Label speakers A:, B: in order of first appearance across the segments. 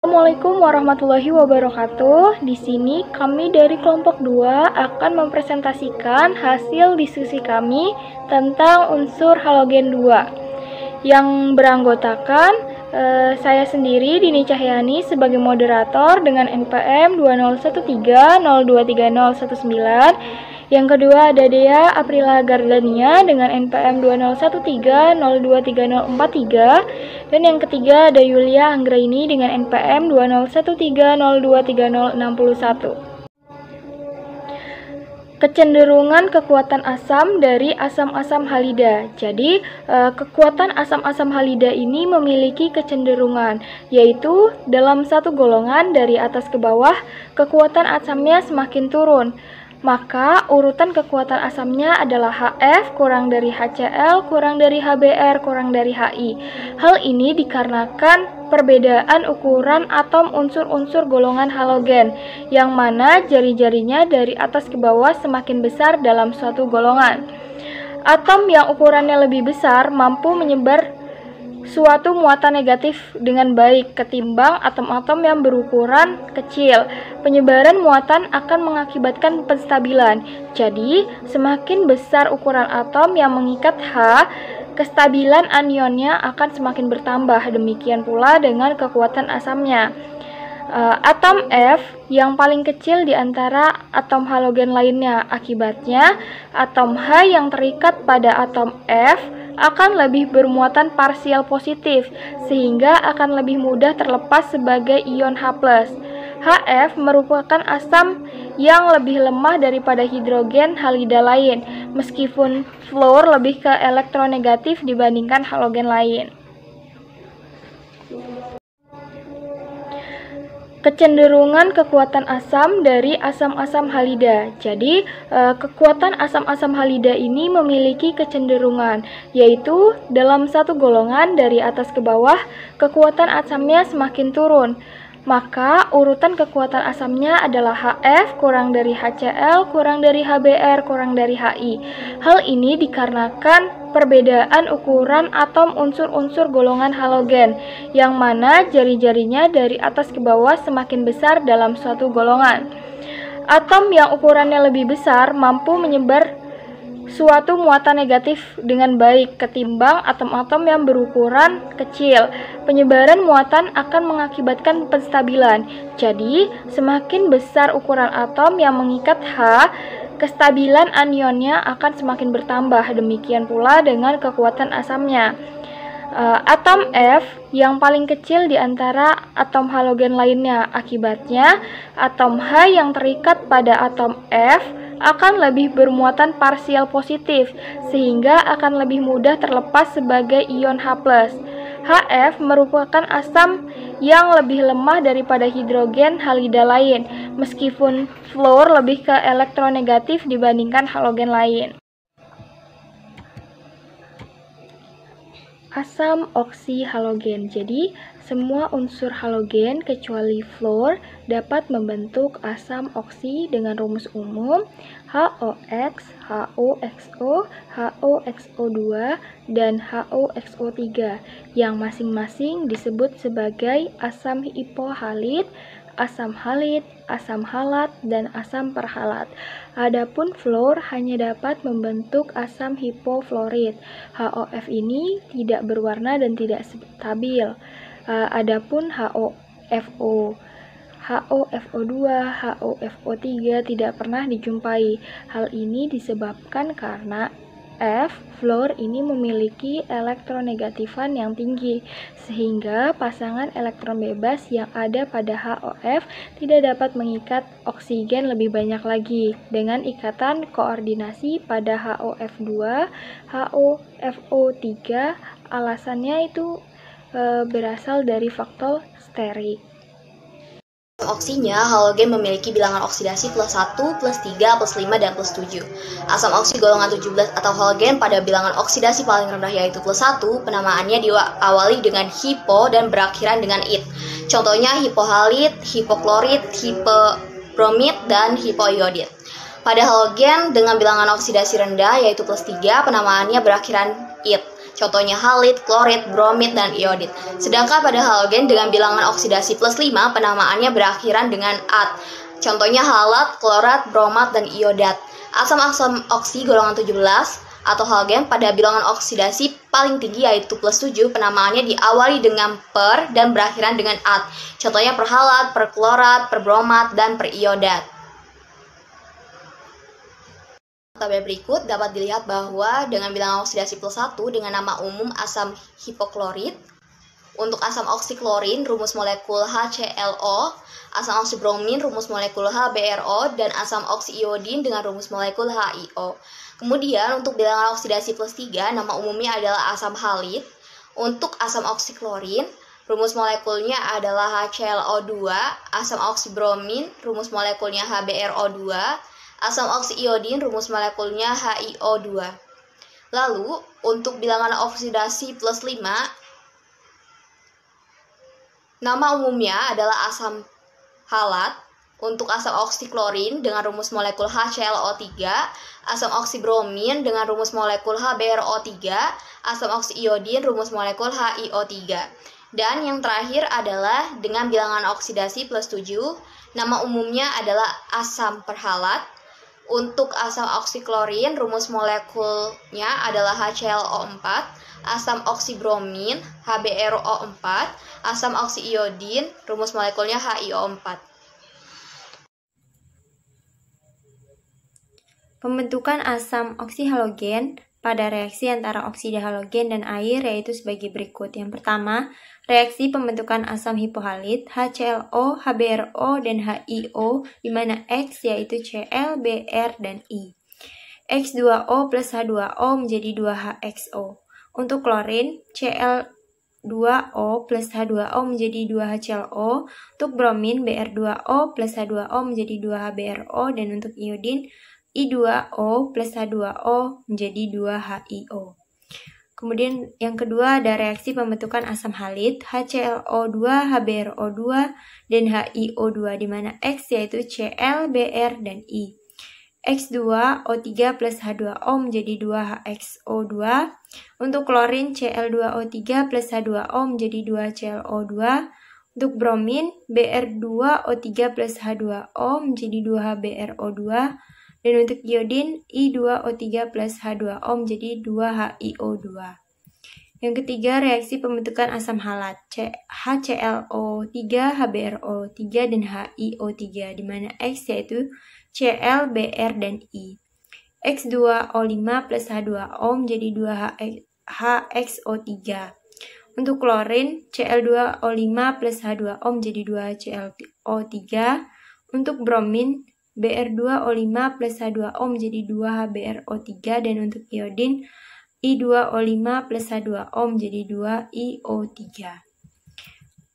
A: Assalamualaikum warahmatullahi wabarakatuh. Di sini kami dari kelompok 2 akan mempresentasikan hasil diskusi kami tentang unsur halogen 2 yang beranggotakan saya sendiri Dini Cahyani sebagai moderator dengan NPM 2013023019. Yang kedua ada Dea Aprila Gardania dengan NPM 2013023043, dan yang ketiga ada Yulia Anggraini dengan NPM 2013023061. Kecenderungan kekuatan asam dari asam-asam halida. Jadi, kekuatan asam-asam halida ini memiliki kecenderungan, yaitu dalam satu golongan dari atas ke bawah, kekuatan asamnya semakin turun. Maka urutan kekuatan asamnya adalah HF kurang dari HCl kurang dari HBr kurang dari HI. Hal ini dikarenakan perbedaan ukuran atom unsur-unsur golongan halogen, yang mana jari-jarinya dari atas ke bawah semakin besar dalam suatu golongan. Atom yang ukurannya lebih besar mampu menyebar suatu muatan negatif dengan baik ketimbang atom-atom yang berukuran kecil. Penyebaran muatan akan mengakibatkan penstabilan. Jadi, semakin besar ukuran atom yang mengikat H, kestabilan anionnya akan semakin bertambah. Demikian pula dengan kekuatan asamnya. Atom F yang paling kecil di antara atom halogen lainnya. Akibatnya, atom H yang terikat pada atom F akan lebih bermuatan parsial positif, sehingga akan lebih mudah terlepas sebagai ion H+. HF merupakan asam yang lebih lemah daripada hidrogen halida lain, meskipun fluor lebih ke elektronegatif dibandingkan halogen lain. Kecenderungan kekuatan asam dari asam-asam halida. Jadi, kekuatan asam-asam halida ini memiliki kecenderungan, yaitu dalam satu golongan dari atas ke bawah, kekuatan asamnya semakin turun. Maka urutan kekuatan asamnya adalah HF kurang dari HCl kurang dari HBr kurang dari HI. Hal ini dikarenakan perbedaan ukuran atom unsur-unsur golongan halogen, yang mana jari-jarinya dari atas ke bawah semakin besar dalam suatu golongan. Atom yang ukurannya lebih besar mampu menyebar suatu muatan negatif dengan baik ketimbang atom-atom yang berukuran kecil. Penyebaran muatan akan mengakibatkan penstabilan. Jadi, semakin besar ukuran atom yang mengikat H, kestabilan anionnya akan semakin bertambah. Demikian pula dengan kekuatan asamnya. Atom F yang paling kecil di antara atom halogen lainnya. Akibatnya, atom H yang terikat pada atom F akan lebih bermuatan parsial positif, sehingga akan lebih mudah terlepas sebagai ion H+. HF merupakan asam yang lebih lemah daripada hidrogen halida lain, meskipun fluor lebih ke elektronegatif dibandingkan halogen lain. Asam oksi halogen. Jadi, semua unsur halogen kecuali fluor dapat membentuk asam oksi dengan rumus umum HOX, HOXO, HOXO2, dan HOXO3 yang masing-masing disebut sebagai asam hipohalit, asam halit, asam halat, dan asam perhalat. Adapun fluor hanya dapat membentuk asam hipofluorid. HOF ini tidak berwarna dan tidak stabil. Adapun HOFO, HOFO2, HOFO3 tidak pernah dijumpai. Hal ini disebabkan karena fluor ini memiliki elektronegatifan yang tinggi, sehingga pasangan elektron bebas yang ada pada HOF tidak dapat mengikat oksigen lebih banyak lagi dengan ikatan koordinasi pada HOF2, HOFO3. Alasannya itu berasal dari faktor sterik.
B: Oksinya, halogen memiliki bilangan oksidasi plus 1, plus 3, plus 5, dan plus 7. Asam oksi golongan 17 atau halogen pada bilangan oksidasi paling rendah yaitu plus 1, penamaannya diawali dengan hipo dan berakhiran dengan it. Contohnya hipohalit, hipoklorit, hipobromid, dan hipoiodid. Pada halogen dengan bilangan oksidasi rendah yaitu plus 3, penamaannya berakhiran it. Contohnya halid, klorid, bromid, dan iodid. Sedangkan pada halogen dengan bilangan oksidasi plus 5, penamaannya berakhiran dengan -at. Contohnya halat, klorat, bromat, dan iodat. Asam-asam oksi golongan 17 atau halogen pada bilangan oksidasi paling tinggi yaitu plus 7, penamaannya diawali dengan per dan berakhiran dengan -at. Contohnya perhalat, perklorat, perbromat, dan periodat. Tabel berikut dapat dilihat bahwa dengan bilangan oksidasi plus 1 dengan nama umum asam hipoklorit, untuk asam oksiklorin rumus molekul HClO, asam oksibromin rumus molekul HBRO, dan asam oksiiodin dengan rumus molekul HIO. Kemudian untuk bilangan oksidasi plus 3, nama umumnya adalah asam halid. Untuk asam oksiklorin, rumus molekulnya adalah HClO2, asam oksibromin, rumus molekulnya HBRO2, asam oksiiodin, rumus molekulnya HIO2. Lalu, untuk bilangan oksidasi plus 5, nama umumnya adalah asam halat. Untuk asam oksiklorin dengan rumus molekul HClO3, asam oksibromin dengan rumus molekul HBRO3, asam oksiiodin rumus molekul HIO3. Dan yang terakhir adalah dengan bilangan oksidasi plus 7, nama umumnya adalah asam perhalat. Untuk asam oksiklorin rumus molekulnya adalah HClO4, asam oksibromin HBRO4, asam oksiiodin rumus molekulnya HIO4.
C: Pembentukan asam oksihalogen pada reaksi antara oksida halogen dan air yaitu sebagai berikut. Yang pertama, reaksi pembentukan asam hipohalid HClO, HBRO, dan HIO di mana X yaitu Cl, Br, dan I. X2O plus H2O menjadi 2HXO. Untuk klorin, Cl2O plus H2O menjadi 2HClO. Untuk bromin, Br2O plus H2O menjadi 2HBRO. Dan untuk iodin, I2O plus H2O menjadi 2HIO. Kemudian yang kedua ada reaksi pembentukan asam halid HClO2, HBRO2, dan HIO2 di mana X yaitu Cl, Br, dan I. X2O3 plus H2O menjadi 2HXO2. Untuk klorin Cl2O3 plus H2O menjadi 2ClO2. Untuk bromin Br2O3 plus H2O menjadi 2HBRO2. Dan untuk iodin, I2O3 plus H2O menjadi 2HIO2. Yang ketiga, reaksi pembentukan asam halat HClO3, HBRO3, dan HIO3, di mana X yaitu Cl, Br, dan I. X2O5 plus H2O menjadi 2HXO3. Untuk klorin, Cl2O5 plus H2O menjadi 2ClO3. Untuk bromin, Br2O5 plus H2O menjadi 2HBRO3, dan untuk iodin I2O5 plus H2O menjadi 2IO3.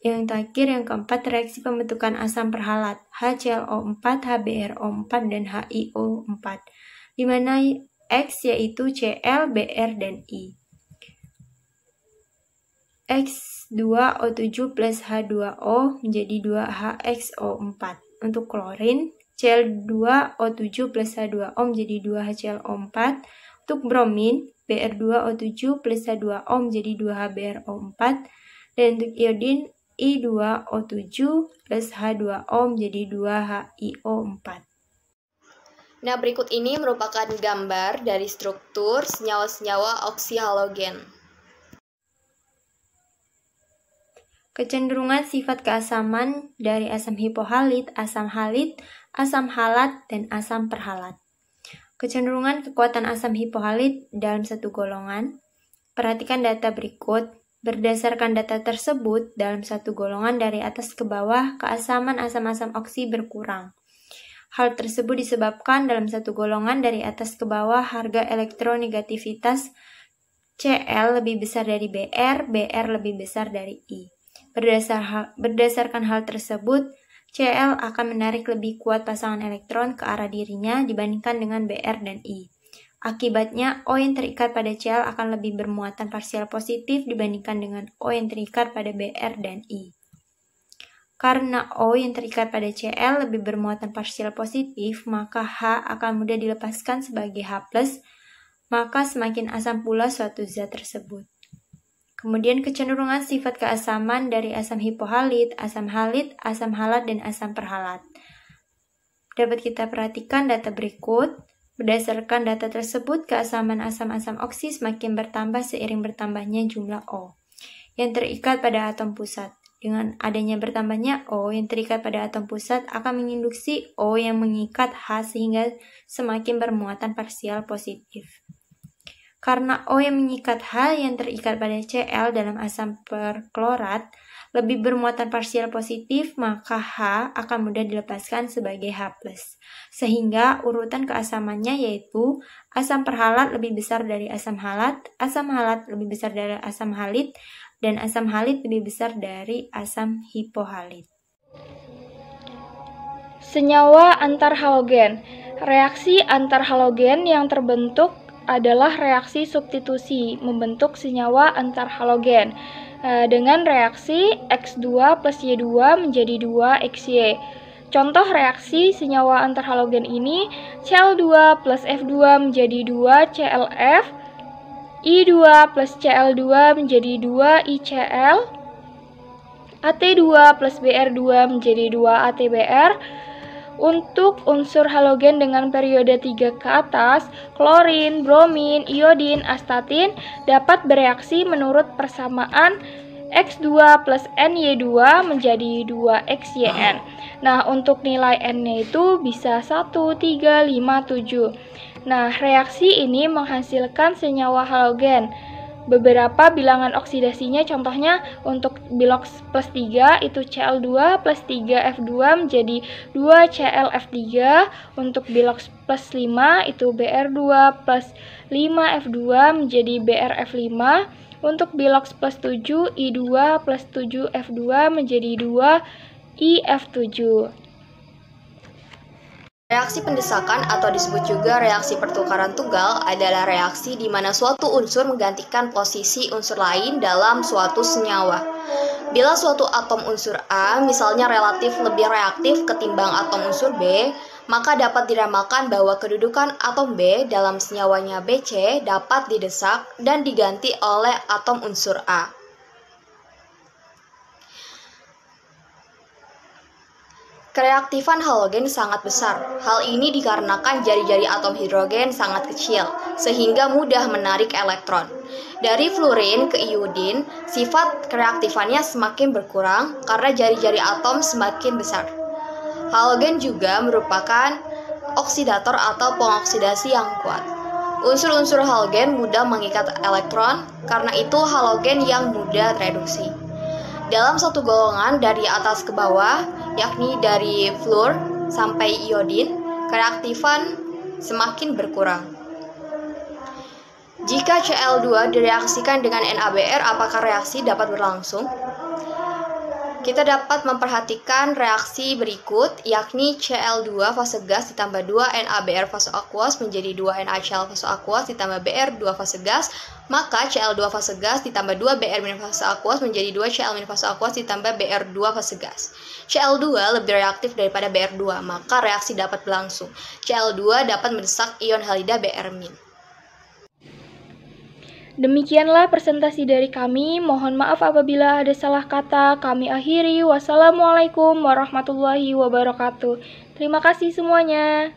C: Yang terakhir, yang keempat, reaksi pembentukan asam perhalat HClO4, HBRO4, dan HIO4, di mana X yaitu Cl, Br, dan I. X2O7 plus H2O menjadi 2HXO4. Untuk klorin, Cl2O7 plus H2O menjadi 2HClO4. Untuk bromin, Br2O7 plus H2O menjadi 2HBRO4. Dan untuk iodin, I2O7 plus H2O menjadi 2HIO4.
B: Nah, berikut ini merupakan gambar dari struktur senyawa-senyawa oksihalogen.
C: Kecenderungan sifat keasaman dari asam hipohalid, asam halid, asam halat, dan asam perhalat. Kecenderungan kekuatan asam hipohalid dalam satu golongan. Perhatikan data berikut. Berdasarkan data tersebut, dalam satu golongan dari atas ke bawah, keasaman asam-asam oksi berkurang. Hal tersebut disebabkan dalam satu golongan dari atas ke bawah harga elektronegativitas Cl lebih besar dari Br, Br lebih besar dari I. Berdasarkan hal tersebut, Cl akan menarik lebih kuat pasangan elektron ke arah dirinya dibandingkan dengan Br dan I. Akibatnya, O yang terikat pada Cl akan lebih bermuatan parsial positif dibandingkan dengan O yang terikat pada Br dan I. Karena O yang terikat pada Cl lebih bermuatan parsial positif, maka H akan mudah dilepaskan sebagai H+, maka semakin asam pula suatu zat tersebut. Kemudian kecenderungan sifat keasaman dari asam hipohalit, asam halit, asam halat, dan asam perhalat. Dapat kita perhatikan data berikut. Berdasarkan data tersebut, keasaman asam-asam oksi semakin bertambah seiring bertambahnya jumlah O yang terikat pada atom pusat. Dengan adanya bertambahnya O yang terikat pada atom pusat akan menginduksi O yang mengikat H sehingga semakin bermuatan parsial positif. Karena O yang mengikat H yang terikat pada Cl dalam asam perklorat lebih bermuatan parsial positif, maka H akan mudah dilepaskan sebagai H+. Sehingga urutan keasamannya yaitu asam perhalat lebih besar dari asam halat lebih besar dari asam halit, dan asam halit lebih besar dari asam hipohalit.
A: Senyawa antar halogen. Reaksi antar halogen yang terbentuk adalah reaksi substitusi membentuk senyawa antar halogen dengan reaksi X2 plus Y2 menjadi 2XY. Contoh reaksi senyawa antar halogen ini, Cl2 plus F2 menjadi 2ClF, I2 plus Cl2 menjadi 2ICl, At2 plus Br2 menjadi 2AtBr. Untuk unsur halogen dengan periode 3 ke atas, klorin, bromin, iodin, astatin dapat bereaksi menurut persamaan X2 plus NY2 menjadi 2XYN. Nah, untuk nilai N-nya itu bisa 1, 3, 5, 7. Nah, reaksi ini menghasilkan senyawa halogen. Beberapa bilangan oksidasinya contohnya untuk bilox plus 3 itu Cl2 plus 3F2 menjadi 2ClF3. Untuk bilox plus 5 itu Br2 plus 5F2 menjadi BrF5. Untuk bilox plus 7 I2 plus 7F2 menjadi 2IF7.
B: Reaksi pendesakan atau disebut juga reaksi pertukaran tunggal adalah reaksi di mana suatu unsur menggantikan posisi unsur lain dalam suatu senyawa. Bila suatu atom unsur A misalnya relatif lebih reaktif ketimbang atom unsur B, maka dapat diramalkan bahwa kedudukan atom B dalam senyawanya BC dapat didesak dan diganti oleh atom unsur A. Kereaktifan halogen sangat besar. Hal ini dikarenakan jari-jari atom hidrogen sangat kecil, sehingga mudah menarik elektron. Dari fluorin ke iodin, sifat kereaktifannya semakin berkurang karena jari-jari atom semakin besar. Halogen juga merupakan oksidator atau pengoksidasi yang kuat. Unsur-unsur halogen mudah mengikat elektron, karena itu halogen yang mudah tereduksi. Dalam satu golongan dari atas ke bawah, yakni dari fluor sampai iodin, kereaktifan semakin berkurang. Jika Cl2 direaksikan dengan NaBr, apakah reaksi dapat berlangsung? Kita dapat memperhatikan reaksi berikut, yakni Cl2 fase gas ditambah 2 NaBr fase aqueous menjadi 2 NaCl fase aqueous ditambah Br 2 fase gas, maka Cl2 fase gas ditambah 2 Br- fase aqueous menjadi 2 Cl- fase aqueous ditambah Br2 fase gas. Cl2 lebih reaktif daripada Br2, maka reaksi dapat berlangsung. Cl2 dapat mendesak ion halida Br-.
A: Demikianlah presentasi dari kami. Mohon maaf apabila ada salah kata. Kami akhiri. Wassalamualaikum warahmatullahi wabarakatuh. Terima kasih semuanya.